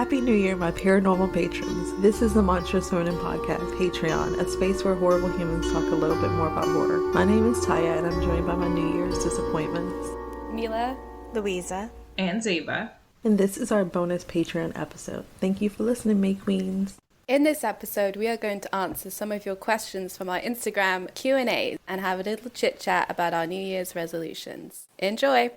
Happy New Year, my paranormal patrons. This is the Monstrous Feminine Podcast, Patreon, a space where horrible humans talk a little bit more about horror. My name is Tyia, and I'm joined by my New Year's disappointments, Mila, Louisa, and Zeba. And this is our bonus Patreon episode. Thank you for listening, May Queens. In this episode, we are going to answer some of your questions from our Instagram Q&A and have a little chit-chat about our New Year's resolutions. Enjoy!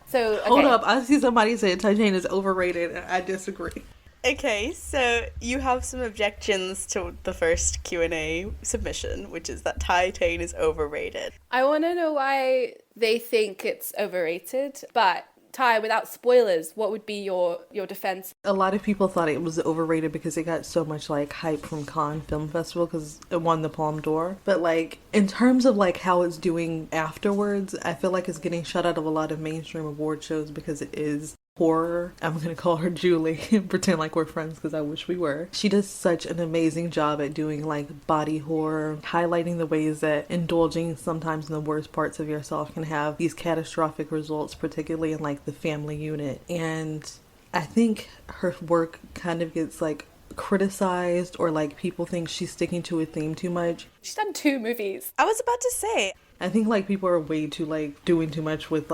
So, okay. Hold up, I see somebody say titane is overrated, and I disagree. Okay, so you have some objections to the first Q&A submission, which is that titane is overrated. I want to know why they think it's overrated, but Ty, without spoilers, what would be your defense? A lot of people thought it was overrated because it got so much hype from Cannes Film Festival because it won the Palme d'Or. But in terms of how it's doing afterwards, I feel like it's getting shut out of a lot of mainstream award shows because it is horror. I'm gonna call her Julie and pretend like we're friends because I wish we were. She does such an amazing job at doing body horror, highlighting the ways that indulging sometimes in the worst parts of yourself can have these catastrophic results, particularly in the family unit. And I think her work kind of gets criticized, or people think she's sticking to a theme too much. She's done 2 movies. I was about to say, I think people are way too doing too much with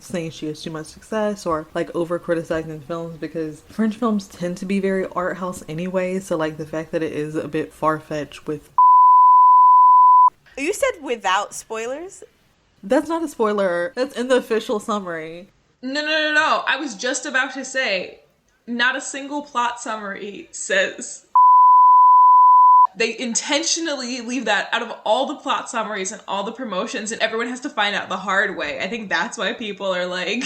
saying she has too much success, or over criticizing films, because French films tend to be very art house anyway. So the fact that it is a bit far-fetched with. You said without spoilers? That's not a spoiler. That's in the official summary. No. I was just about to say, not a single plot summary says. They intentionally leave that out of all the plot summaries and all the promotions, and everyone has to find out the hard way. I think that's why people are The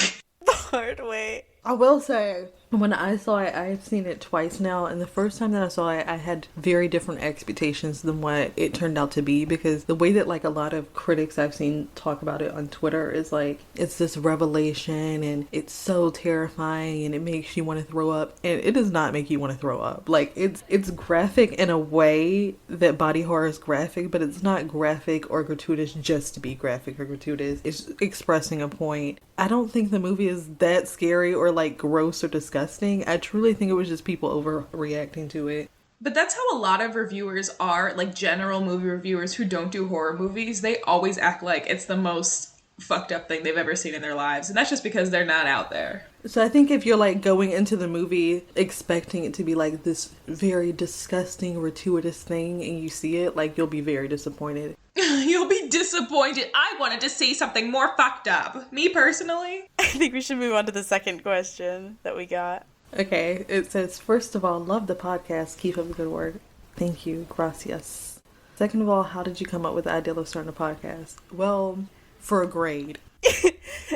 hard way. I will say, when I saw it, I've seen it twice now, and the first time that I saw it, I had very different expectations than what it turned out to be, because the way that a lot of critics I've seen talk about it on Twitter is it's this revelation, and it's so terrifying, and it makes you want to throw up, and it does not make you want to throw up. It's graphic in a way that body horror is graphic, but it's not graphic or gratuitous just to be graphic or gratuitous. It's expressing a point. I don't think the movie is that scary or gross or disgusting. I truly think it was just people overreacting to it. But that's how a lot of reviewers are, general movie reviewers who don't do horror movies. They always act like it's the most fucked up thing they've ever seen in their lives. And that's just because they're not out there. So I think if you're going into the movie expecting it to be this very disgusting, gratuitous thing, and you see it, you'll be very disappointed. You'll be disappointed. I wanted to see something more fucked up. Me personally. I think we should move on to the second question that we got. Okay, it says, first of all, love the podcast. Keep up the good work. Thank you. Gracias. Second of all, how did you come up with the idea of starting a podcast? Well, for a grade.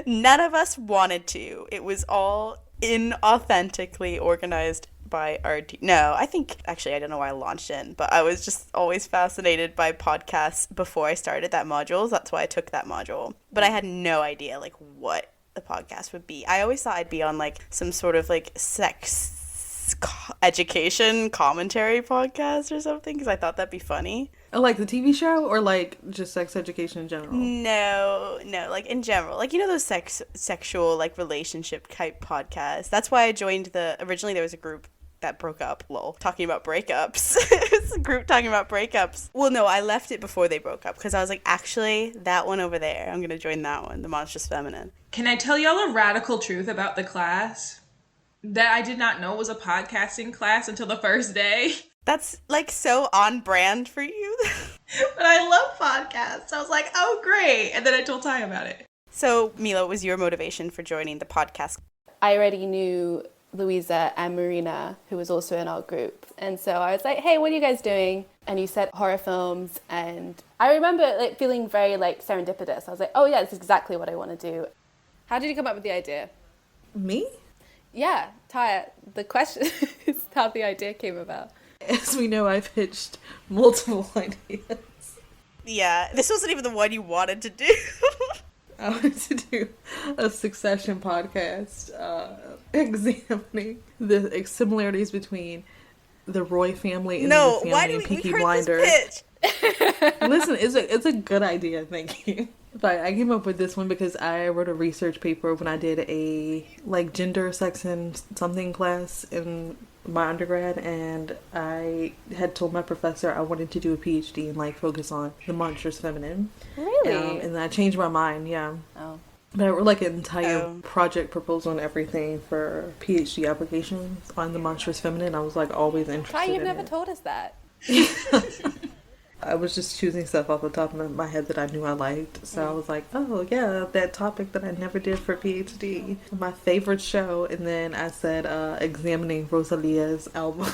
None of us wanted to. It was all inauthentically organized by our No, I think, actually, I don't know why I launched in, but I was just always fascinated by podcasts before I started that module. That's why I took that module. But I had no idea, what the podcast would be. I always thought I'd be on, some sort of, sex education commentary podcast or something, because I thought that'd be funny. Oh, the TV show, or just sex education in general? No, in general. Those sexual, relationship type podcasts. That's why I joined originally there was a group that broke up, talking about breakups. It's a group talking about breakups. Well, no, I left it before they broke up, because I was actually, that one over there, I'm going to join that one, the Monstrous Feminine. Can I tell y'all a radical truth about the class? That I did not know was a podcasting class until the first day. That's, so on brand for you. But I love podcasts. I was like, oh, great. And then I told Ty about it. So, Mila, what was your motivation for joining the podcast? I already knew Louisa and Marina, who was also in our group. And so I was like, hey, what are you guys doing? And you said horror films. And I remember feeling very serendipitous. I was like, oh yeah, this is exactly what I want to do. How did you come up with the idea? Me? Yeah, Tyia, the question is how the idea came about. As we know, I've pitched multiple ideas. Yeah, this wasn't even the one you wanted to do. I wanted to do a Succession podcast examining the similarities between the Roy family and the family and Peaky Blinders. This pitch? Listen, it's a good idea, thank you. But I came up with this one because I wrote a research paper when I did a like gender, sex, and something class in my undergrad, and I had told my professor I wanted to do a PhD and like focus on the monstrous feminine. Really? And then I changed my mind, yeah. Oh. But I wrote like an entire project proposal and everything for PhD applications on the monstrous feminine. I was like always interested Why, you've in never it. told us that. I was just choosing stuff off the top of my head that I knew I liked. So I was like, oh yeah, that topic that I never did for PhD. My favorite show. And then I said examining Rosalia's album.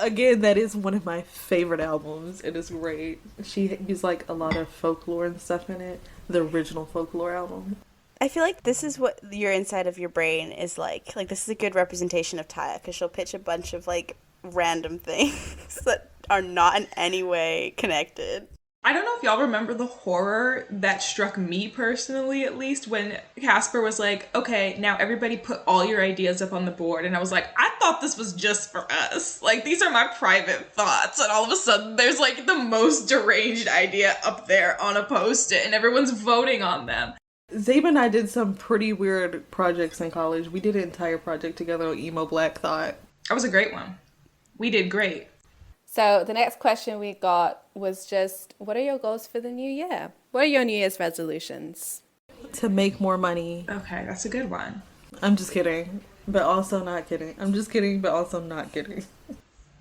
Again, that is one of my favorite albums. It is great. She used like a lot of folklore and stuff in it. The original folklore album. I feel like this is what your inside of your brain is like. Like, this is a good representation of Tyia, because she'll pitch a bunch of, like, random things that are not in any way connected. I don't know if y'all remember the horror that struck me personally, at least, when Casper was like, okay, now everybody put all your ideas up on the board. And I was like, I thought this was just for us. Like, these are my private thoughts. And all of a sudden, there's like the most deranged idea up there on a post-it, and everyone's voting on them. Zeba and I did some pretty weird projects in college. We did an entire project together on emo black thought. That was a great one. We did great. So the next question we got was just, what are your goals for the new year? What are your New Year's resolutions? To make more money. Okay, that's a good one. I'm just kidding, but also not kidding. I'm just kidding, but also not kidding.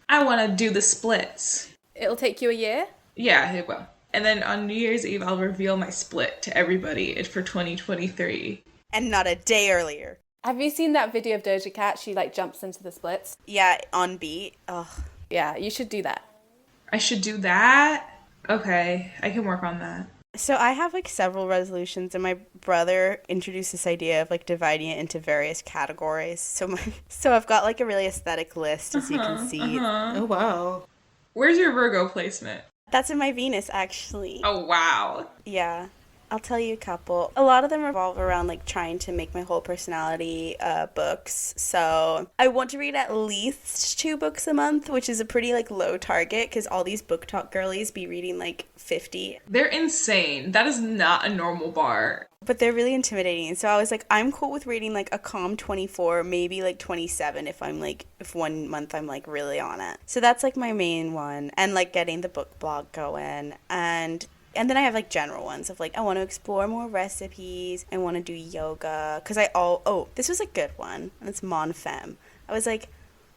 I want to do the splits. It'll take you a year? Yeah, it will. And then on New Year's Eve, I'll reveal my split to everybody for 2023. And not a day earlier. Have you seen that video of Doja Cat? She like jumps into the splits. Yeah, on beat. Ugh. Yeah, you should do that. I should do that? Okay, I can work on that. So I have like several resolutions, and my brother introduced this idea of like dividing it into various categories. So I've got like a really aesthetic list, as you can see. Oh, wow. Where's your Virgo placement? That's in my Venus, actually. Oh, wow. Yeah. I'll tell you a couple. A lot of them revolve around like trying to make my whole personality books. So I want to read at least 2 books a month, which is a pretty like low target because all these book talk girlies be reading like 50. They're insane. That is not a normal bar. But they're really intimidating. And so I was like, I'm cool with reading like a calm 24, maybe like 27 if 1 month I'm like really on it. So that's like my main one. And like getting the book blog going. And then I have like general ones of like, I want to explore more recipes. I want to do yoga. Because this was a good one. And it's Mon Femme. I was like,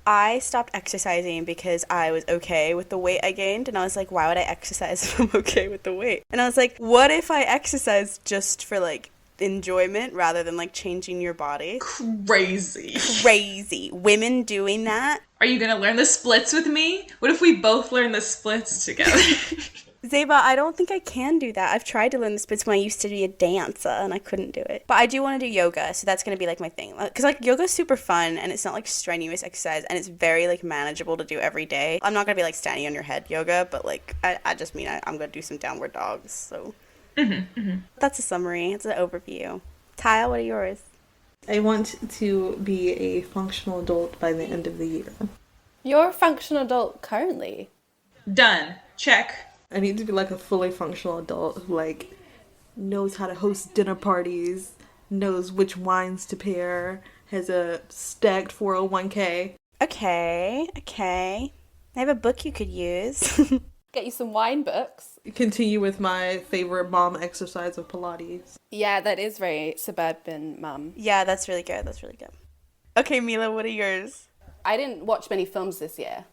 I stopped exercising because I was okay with the weight I gained. And I was like, why would I exercise if I'm okay with the weight? And I was like, what if I exercise just for like enjoyment rather than like changing your body? Crazy. Women doing that. Are you going to learn the splits with me? What if we both learn the splits together? Zeba, I don't think I can do that. I've tried to learn the splits when I used to be a dancer and I couldn't do it. But I do want to do yoga, so that's going to be like my thing. Because like yoga's super fun and it's not like strenuous exercise and it's very like manageable to do every day. I'm not going to be like standing on your head yoga, but like I just mean I'm going to do some downward dogs. So That's a summary. It's an overview. Tyia, what are yours? I want to be a functional adult by the end of the year. You're a functional adult currently. Done. Check. I need to be like a fully functional adult who like knows how to host dinner parties, knows which wines to pair, has a stacked 401k. Okay. I have a book you could use. Get you some wine books. Continue with my favorite mom exercise of Pilates. Yeah, that is very suburban mum. Yeah, that's really good. Okay, Mila, what are yours? I didn't watch many films this year,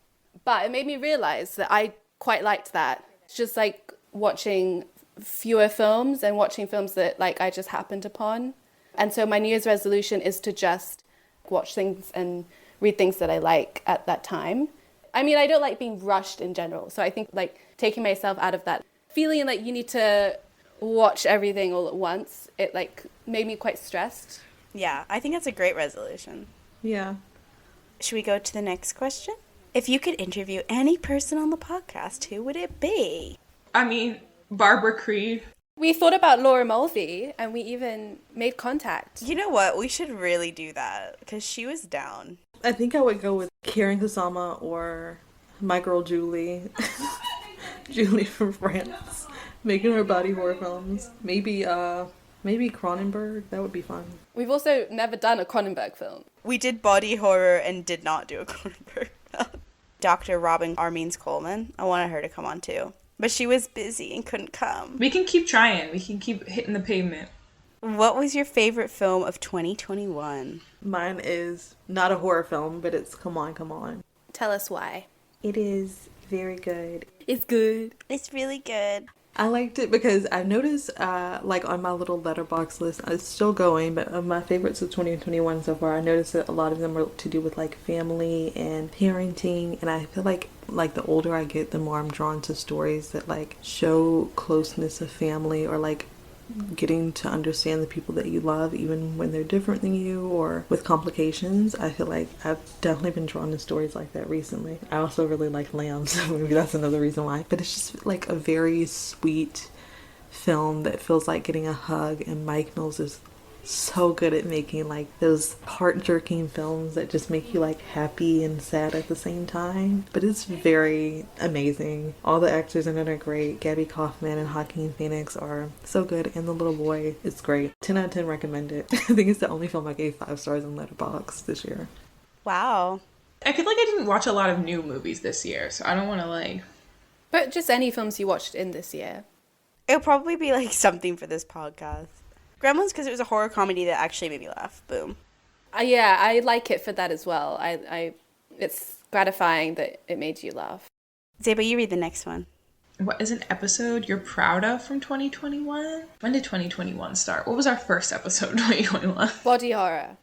but it made me realize that I quite liked that. It's just like watching fewer films and watching films that like I just happened upon. And so my New Year's resolution is to just watch things and read things that I like at that time. I mean, I don't like being rushed in general. So I think like taking myself out of that feeling like you need to watch everything all at once, it like made me quite stressed. Yeah, I think that's a great resolution. Yeah. Should we go to the next question? If you could interview any person on the podcast, who would it be? I mean, Barbara Creed. We thought about Laura Mulvey and we even made contact. You know what? We should really do that because she was down. I think I would go with Karen Kusama or my girl Julie. Julie from France. Making her body horror films. Maybe Cronenberg. That would be fun. We've also never done a Cronenberg film. We did body horror and did not do a Cronenberg film. Dr. Robin Armeens Coleman. I wanted her to come on too. But she was busy and couldn't come. We can keep trying. We can keep hitting the pavement. What was your favorite film of 2021? Mine is not a horror film, but it's Come On, Come On. Tell us why. It is very good. It's good. It's really good. I liked it because I've noticed, like on my little letterbox list, it's still going, but of my favorites of 2021 so far, I noticed that a lot of them are to do with like family and parenting, and I feel like the older I get, the more I'm drawn to stories that like show closeness of family, or like getting to understand the people that you love even when they're different than you or with complications. I feel like I've definitely been drawn to stories like that recently. I also really like Lamb, so maybe that's another reason why. But it's just like a very sweet film that feels like getting a hug, and Mike Mills is so good at making like those heart-jerking films that just make you like happy and sad at the same time. But it's very amazing. All the actors in it are great. Gabby Kaufman and Joaquin Phoenix are so good, and the little boy is great. 10 out of 10 recommend it. I think it's the only film I gave 5 stars on Letterboxd this year. Wow. I feel like I didn't watch a lot of new movies this year, so I don't want to like... But just any films you watched in this year. It'll probably be like something for this podcast. Gremlins, because it was a horror comedy that actually made me laugh. Boom. Yeah, I like it for that as well. It's gratifying that it made you laugh. Zeba, you read the next one. What is an episode you're proud of from 2021? When did 2021 start? What was our first episode of 2021? Body horror.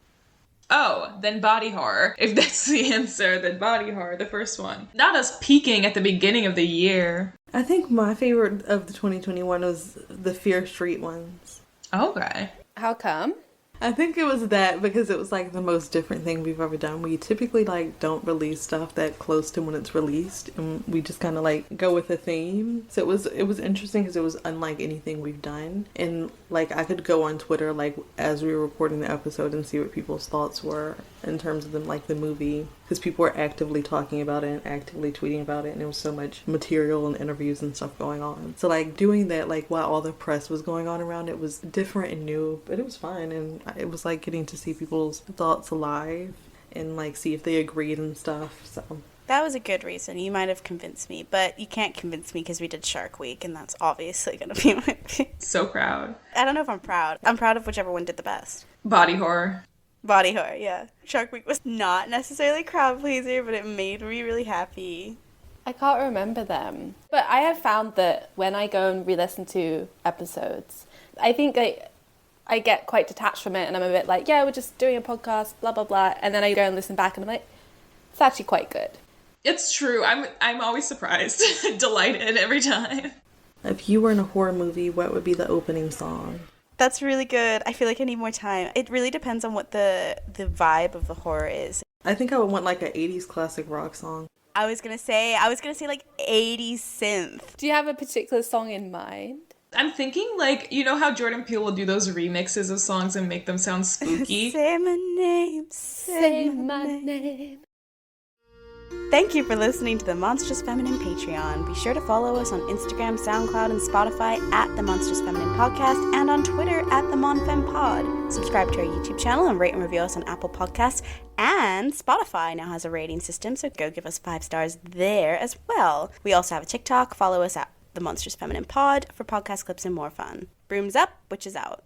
Oh, then body horror. If that's the answer, then body horror, the first one. Not us peaking at the beginning of the year. I think my favorite of the 2021 was the Fear Street ones. Okay. How come? I think it was that because it was like the most different thing we've ever done. We typically like don't release stuff that close to when it's released, and we just kind of like go with a theme. So it was interesting because it was unlike anything we've done. And like I could go on Twitter like as we were recording the episode and see what people's thoughts were in terms of them like the movie, because people were actively talking about it and actively tweeting about it, and there was so much material and interviews and stuff going on. So like doing that like while all the press was going on around it was different and new, but it was fun, and it was like getting to see people's thoughts live and like see if they agreed and stuff. So that was a good reason. You might have convinced me, but you can't convince me because we did Shark Week, and that's obviously going to be my pick. So proud. I don't know if I'm proud. I'm proud of whichever one did the best. Body horror. Body horror, yeah. Shark Week was not necessarily a crowd pleaser, but it made me really happy. I can't remember them. But I have found that when I go and re-listen to episodes, I think I get quite detached from it, and I'm a bit like, yeah, we're just doing a podcast, blah, blah, blah. And then I go and listen back, and I'm like, it's actually quite good. It's true. I'm always surprised. Delighted every time. if you were in a horror movie, what would be the opening song? That's really good. I feel like I need more time. It really depends on what the vibe of the horror is. I think I would want like an 80s classic rock song. I was gonna say like 80s synth. Do you have a particular song in mind? I'm thinking like, you know how Jordan Peele will do those remixes of songs and make them sound spooky? Say my name, Say my name. Thank you for listening to the Monstrous Feminine Patreon. Be sure to follow us on Instagram, SoundCloud, and Spotify at the Monstrous Feminine Podcast, and on Twitter at the MonFemPod. Subscribe to our YouTube channel and rate and review us on Apple Podcasts. And Spotify now has a rating system, so go give us 5 stars there as well. We also have a TikTok. Follow us at the Monstrous Feminine Pod for podcast clips and more fun. Brooms up, witches out.